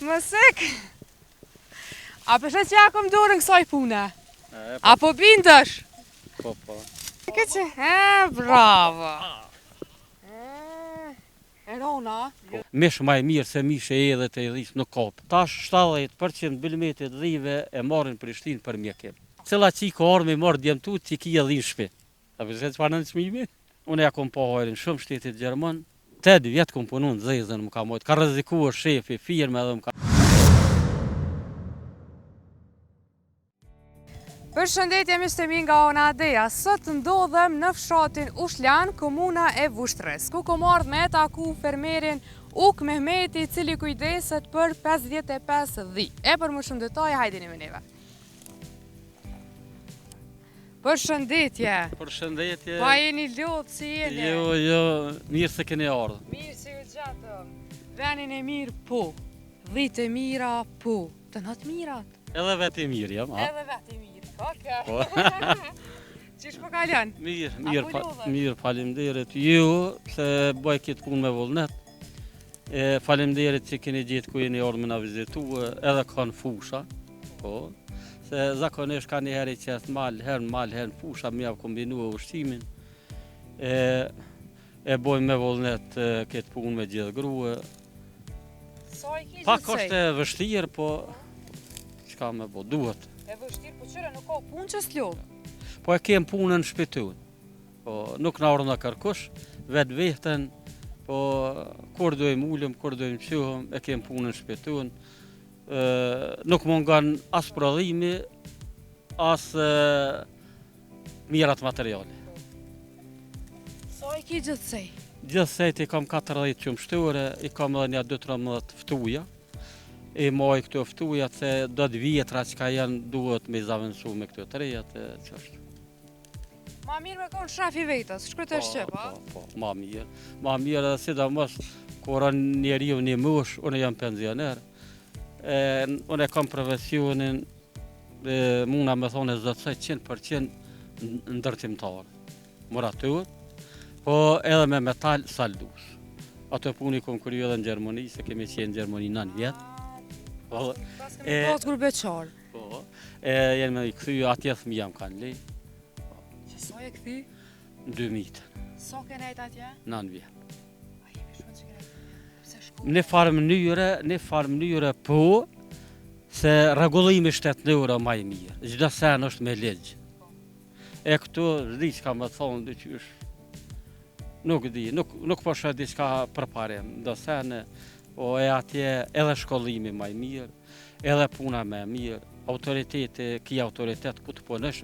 më sek. A përshë që ja kom dorën kësaj pune? Apo bindësh? Po. Bravo. E rona? Mish më e mirë se mish e edhe të edhis nuk kap. Tash 70% bëlmetit dhive e marrin Prishtinë për mjekim. Cilla qi ka orë me marrë djemtu, që ki e dhin shpi. A përse që parë në qmimi? Unë ja kom pa hajrin shumë shtetit Gjerman. 8 vjetë kom punu në zezën më ka mojtë. Ka rrezikuar shefi, firme edhe më ka... Përshëndetje miqtë nga Ona Adeja. Sot ndodhem në fshatin Ushlan, komuna e Vushtrës, ku kom ardhur me taku fermerin Uk Mehmeti, i cili kujdeset për 55 dhi. E për më shumë detaje, hajdini me neve. Përshëndetje. Përshëndetje. Pa jeni lodhë si jeni? Jo, mirë se keni ardhur. Mirë si u gjatëm. Venin e mirë po. Dhitë e mira po. Të natë mirat. Edhe vetë i mirë jam. Edhe vetë i mirë. Po. Qish po kalon? Mirë, faleminderit. Ju, se bëj këtë punë me vullnet. Faleminderit që keni gjetë ku jeni ardhur me na vizitua, edhe kanë fusha. Po. Se zakonisht ka një herë që është herë fusha, më javë kombinua ushqimin. E bojmë me vullnet këtë punë me gjithë grua. Pak është e vështirë, po çka me bo, duhet. E vështirë, po qëre nuk ka punë që s'lodhë. Po e kem punën shpitun. Po nuk na ardhna kërkush, vetë vetën, po kur dojmë ullëm, kur dojmë qyhëm, e kem punën shpitun. Nuk mungon as prodhimi, as mirat materiale. Sa i ki gjithsej? Gjithsej i kam 40 qumshture, i kam edhe një 2-13 ftuja. E moj këto ftuja se do të vjetra që ka janë duhet me zavendësu me këto të rejat e që është. Ma mirë me konë shaf i vetës, shkryt e shqip, a? Po, ma mirë. Ma mirë edhe sidomos kur njeriu një mush, unë jam pensioner. Unë e kam profesionin, muna me thonë e zotësaj 100% ndërtimtar. Muratur, po edhe me metal saldus. Ato puni kom kryu edhe në Gjermani, se kemi qenë në Gjermani 9 vjetë. Pas kemi pas gurbeqar. Po, jenë me i këthy, atje thëmija më kanë lej. Që sa e këthy? 2000. Sa ke nejt atje? 9 vjetë. A jemi shumë që ke pse shku? Në farë mënyre, po, se regullimi shtetënore ma i mirë. Gjdo sen është me legjë. E këtu, zdi që ka më thonë, dhe që është, nuk di, nuk po shë diçka përparim. Do sene, po e atje edhe shkollimi ma i mirë, edhe puna me mirë, autoriteti, ki autoritet ku të punësh,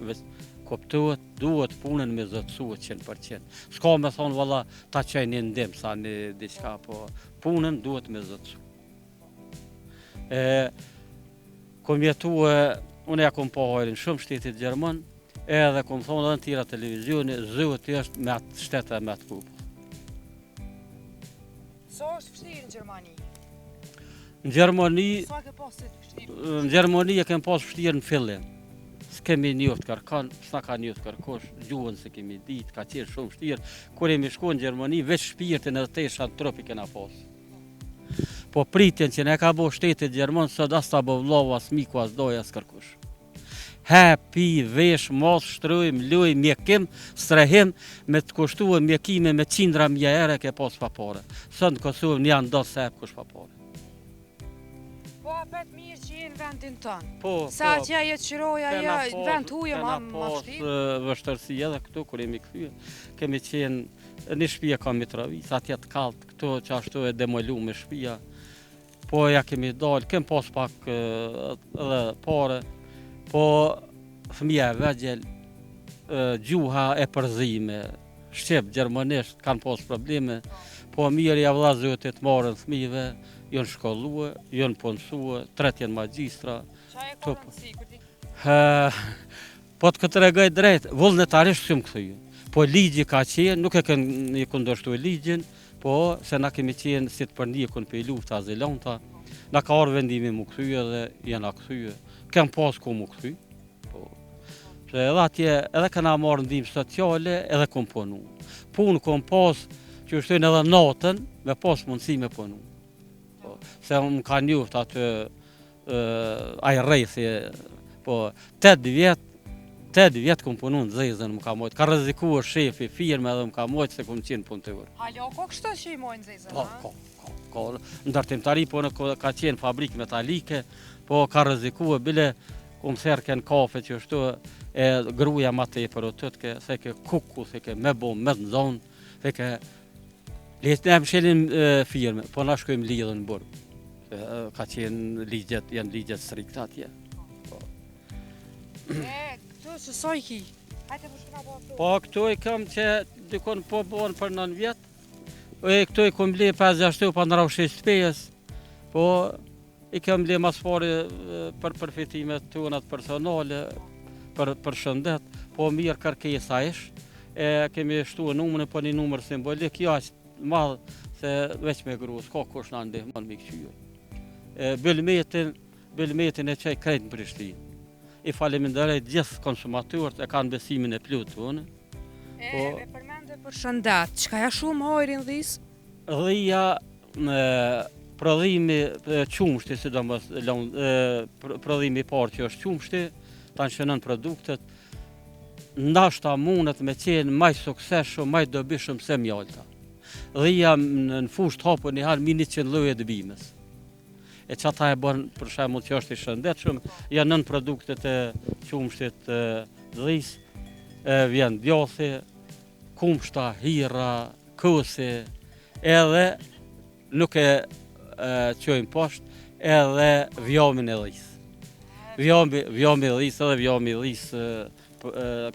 kuptohet, duhet punën me zotësuet 100%. S'ka me thonë, valla, ta qaj një ndim, sa një diçka, po punën duhet me zotësu. Kom jetu, unë ja kom po hajrin shumë shtetit Gjerman, edhe kom thonë edhe në tira televizioni, zëvët është me atë shtete me atë kupë. Sa është fështirë në Gjermani? Në Gjermani... Sa ke pas të fështirë? Në Gjermani e kem pas fështirë në fillim. S'kemi njoft kërkan, s'na ka njoft kërkosh, gjuhën se kemi ditë, ka qenë shumë fështirë. Kur jemi shku në Gjermani, veç shpirtin edhe tesha në trupi kena pas. Po pritin që ne ka bo shtetit Gjerman, sot as ta bo vlova, as miku, as doja, as kërkush. Pi, vesh, mos, shtrujmë, luj, mjekim, strehim, me të kushtuë mjekime me 100.000 ere ke pas papare. Sot në Kosovë një janë do sep kush papare. Po apet mirë që jenë vendin tënë. Po, sa që jetë qiroja, vend huje ma shtirë. Kena pas vështërsi edhe këtu, kur jemi këthyë. Kemi qenë, një shpia ka mitravis, atje të kaltë, këtu që ashtu e demolu me shpia. Po ja kemi dalë, kem pas pak edhe pare. Po fëmija e vegjel, gjuha e përzime, shqip, gjermanisht, kanë pas probleme, po mirë ja vëlla zotit marën fëmijëve, jonë shkollue, jonë punësue, 3 jenë magjistra. Qa e ka rëndësi, kur ti? Po të këtë regoj drejt, vullnetarisht shumë këthëju. Po ligji ka qenë, nuk e kënë kundërshtu ligjin, po se na kemi qenë si të përndikun për i lufta azilanta, na ka arë vendimi mu këthyje dhe jena këthyje. Kem pas ku mu këthy, se edhe atje, edhe këna marrë ndim sociale, edhe kom punu. Punë kom pas, që shtojnë edhe natën, me pas mundësi me punu. se më ka njoft atë ai rrethi, po 8 vjet kom punu në Zezën më ka mojt. Ka rrezikuar shefi firme edhe më ka mojt se kom qenë punëtor. Halo, ko kështu që i mojnë Zezën, Ka ndërtimtari, po ka qenë fabrikë metalike, po ka rrezikuar bile kom therken kafe që ashtu e gruaja ma tepër o tëtke, se ke kuku, se ke me bo me në zonë, se ke letë ne më shelin firme, po na shkojmë lidhën në burg. Ka qenë ligjet, janë ligjet strikta atje. Këtu që soj ki? Hajte më shkëna bo këtu. Po këtu i kam që dikon po bon për 9 vjet, këtu i kom ble 5-6 pa në rau 6 pejes, po i kam ble mas pari për përfitimet tunat personale, për shëndet, po mirë kërkesa ish, kemi shtu numrin, po një numër simbolik, jo është madhë, se veç me gru, s'ka kush në ndihmon me këqyr. Bëllmetin e qaj krejt në Prishtinë. I faleminderoj gjithë konsumatorët e kanë besimin e plotë tonë. E përmende për shëndet, çka ja shumë hojrin dhis? Dhia, prodhimi qumshti, sidomos prodhimi i parë që është qumshti, ta nshënon produktet, ndashta mundet me qenë maj suksesshëm, maj dobishëm se mjalta. Dhia në fushë të hapur një halë 100 lloje të bimës. E që ata e bën për shembull që është i shëndetshëm, janë nën produktet e qumshtit dhis, vjen djathi, kumshta, hira, kësi, edhe nuk e qojmë poshtë, edhe vjamin e dhis. Vjami e dhis edhe vjami e dhis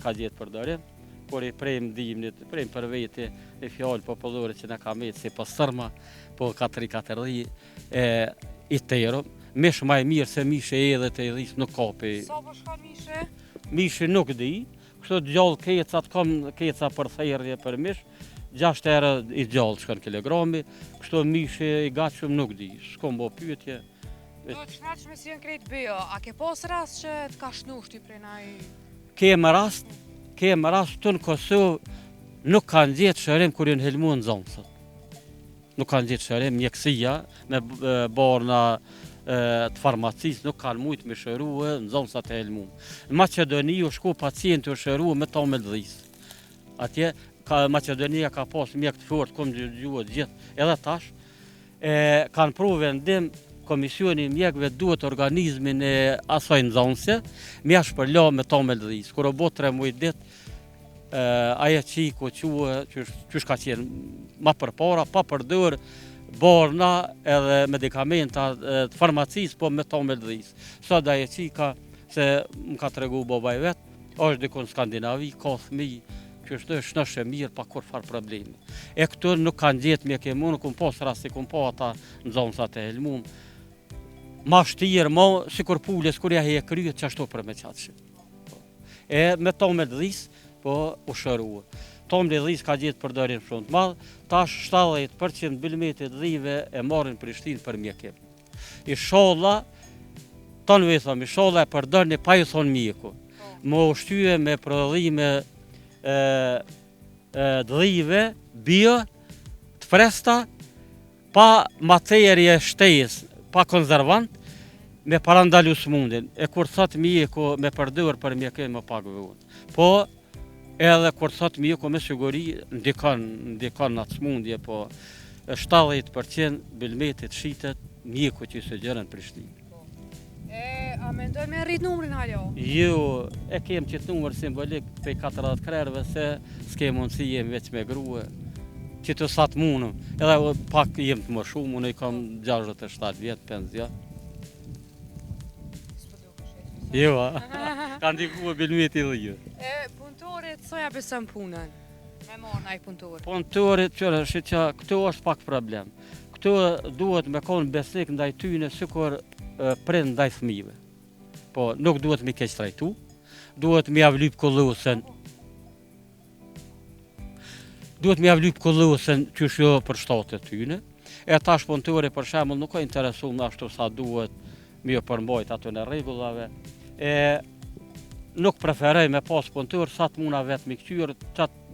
ka gjetë përdorim, por i prejmë dimnit, prejmë për veti e fjallë popullore që në ka metë si pastërma, po 4-4 dhi, i tero, mish ma e mirë se mishe edhe të edhis nuk kapi. Sa po shkon mishe? Mishe nuk di, kështu gjallë kecat, kam keca për therje për mish, 6 euro i gjallë shkon kilogrami, kështu mishe i gatshëm nuk di, s'kom bo pyetje. Do të shnaç me si janë krejt bio, a ke pas rast që të ka shnu shty prej naj? Kemë rast të në Kosovë nuk kanë gjetë shërim kur jënë helmu në zonë sot. Nuk kanë gjetë shërim, mjekësia me barna të farmacisë nuk kanë mujtë me shëruë në zonë sa të helmu. Në Macedoni u shku pacientë u shëruë me tomel dhis. Atje, Macedonia ka pas mjek të fort, kom gjuhët gjithë, edhe tash, kanë pru vendim, komisioni mjekve duhet organizmin e asaj në zonëse, me ashtë përla me tomel dhis. Kër o bo 3 mujtë ditë, aje qiku qysh ka qenë ma përpara, pa përdor barna edhe medikamenta të farmacisë, po me tomel dhis. Sot aje qika, se më ka të regu babaj vetë, është dikon Skandinavi, ka thmi, që është nëshë mirë pa kur farë problemi. E këtu nuk kanë gjetë mjek e mu, nuk pas rasti kum pa ata në zonësat e helmum. Ma shtirë, ma si kur pulles, kur ja he kryet që ashtu për me qatëshim. E me tomel dhis, po u shërua. Tomli dhis ka gjithë përdorim shumë të madhë, tash 70% bëllmetit dhive e marrin Prishtinë për mjekim. I sholla, tonë vethëm, i sholla e përdorni pa ju thonë mjeku. Më ushtyje me prodhime dhive, bio, të fresta, pa materje shtejës, pa konservant, me parandalu smundin. E kur thot mjeku me përdor për mjekim më pak vëvun. Po, edhe kur thot mjeku me siguri ndikon në atë smundje, po 70% bëllmetit shitet mjeku që se gjërën Prishtinë. A mendoj me rrit numrin halo? Jo, e kem qitë numër simbolik për 40 krerëve se s'ke mundësi jem veç me grue, që të satë munëm, edhe pak jem të më shumë, unë i kam 67 vjetë, 5 vjetë. Jo, ka ndikua bëllmeti dhijë. Punëtorit, soja besëm punën? Me marë naj punëtorit? Punëtorit, qërë, që këtu është pak problem. Këtu duhet me konë besnik ndaj tyne, sikur prind ndaj fëmijëve. Po, nuk duhet me keq trajtu, duhet me javlyp kollosen. Duhet me javlyp kollosen qysh jo për shtatet tyne. E tash punëtori për shembull nuk ka interesu më ashtu sa duhet me jo përmbajt ato në rregullave. Nuk preferoj me pas punëtor sa të muna vetë me këqyrë,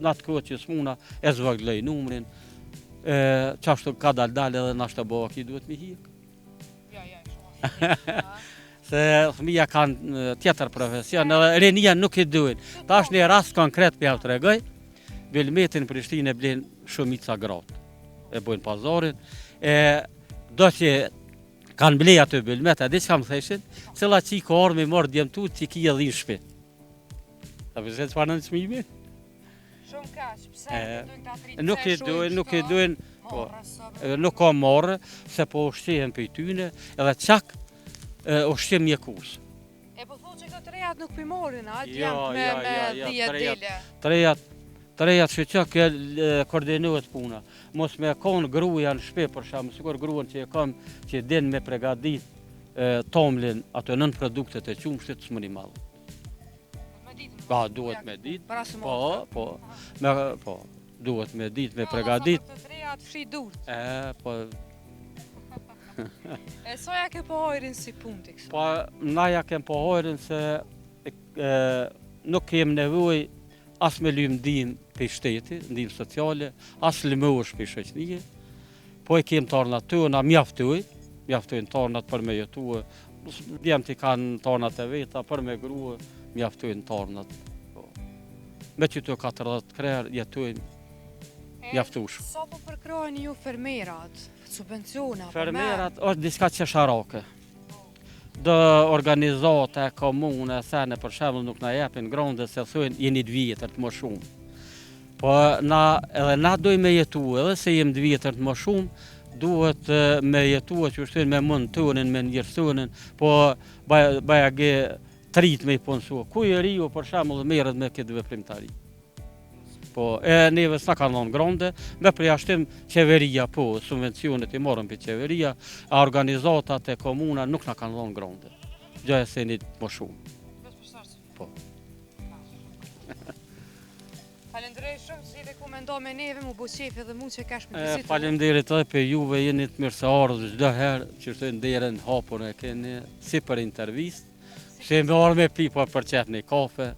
në atë kohë që s'muna e zvëglej numrin. Qashtu ka dal edhe nashtë e bëva ki duhet me hik. Se fëmija kanë tjetër profesion, edhe rinia nuk i duhin. Tash një rast konkret për ja të regoj, Vilmetin Prishtinë e blen shumica gratë. E bojnë pazarin, do që kanë blej atë Vilmet, e di që kam theshin, cila që i ka orë me marrë djemtu që i ki edhe në shpi. Ta përse që parë në qmimi? Shumë kash, pse Nuk i duhin, nuk ka marrë, se po ushtihen për i tyne, edhe qak ushtim mjekus. E po thonë që këto të rejat nuk pëjmorin, a? Djemt me dhije dile. Trejat që që ke koordinohet puna. Mos me konë gruja në shpe, për shamë, sikur gruan që e kam që din me pregadit tomlin ato nën produktet e qumshtit së mëni malë. Ka, duhet me ditë. Po, duhet me ditë, me pregadit. Këto të rejat fshi durt. Po, E soja ke pohojrin si punë të kështu? po, na ja kem pohojrin se nuk kem nevoj as me lymë ndim për shteti, ndim sociale, as lëmësh për shoqënie, po e kem tarnat tona, mjaftojnë tarnat për me jetuë, djemt i kanë tarnat e veta, për me gruë, mjaftojnë tarnat. Me që të 40 krerë jetojnë mjaftush. Sa po përkrojnë ju fermerat, subvenciona? Fermerat është diska qesharake. Do organizate, komune, sene për shembull nuk na jepin gronde se thujnë jeni të vjetër të më shumë. Po edhe na dojmë me jetu, edhe se jem të vjetër të më shumë, duhet me jetu që shtojnë me mund tonin, me njërësonin, po baja ge trit me i punësu. Ku i riu për shembull merret me këtë veprimtari. Po, neve s'na kanë dhënë gronde, me përjashtim qeveria, po, subvencionet i morën për qeveria, a organizatat e komuna nuk na kanë dhënë gronde. Gjë e se një më shumë. Po. Falenderoj shumë që i komendo me neve, mu bu qefi dhe mu që kash me të vizitu. Faleminderit edhe për juve, jeni të mirë se ardhë çdo herë, që shtojnë derën hapur e keni, si për intervist, që me orë me pi po për qef një kafe,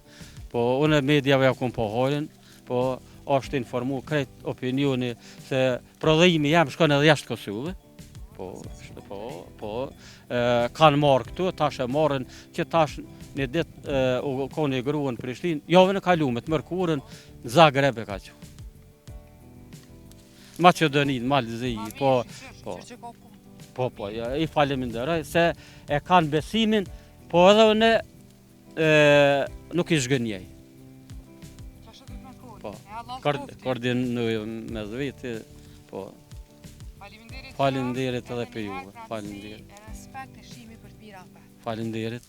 po unë mediave ja kum pohojnë, po është informu krejt opinioni se prodhimi jam shkon edhe jashtë Kosovë. Po, kanë marrë këtu, tash e marrën që tash një ditë u koni gruan në Prishtinë, javën e kaluar të mërkurën në Zagreb e ka qenë. Maqedoninë, Malzi, po, i faleminderoj se e kanë besimin, po edhe unë nuk i zhgënjej. Po, koordinoj me zveti, po. Faleminderit edhe për juve. Faleminderit. Respekt e shimi për të mira. Faleminderit.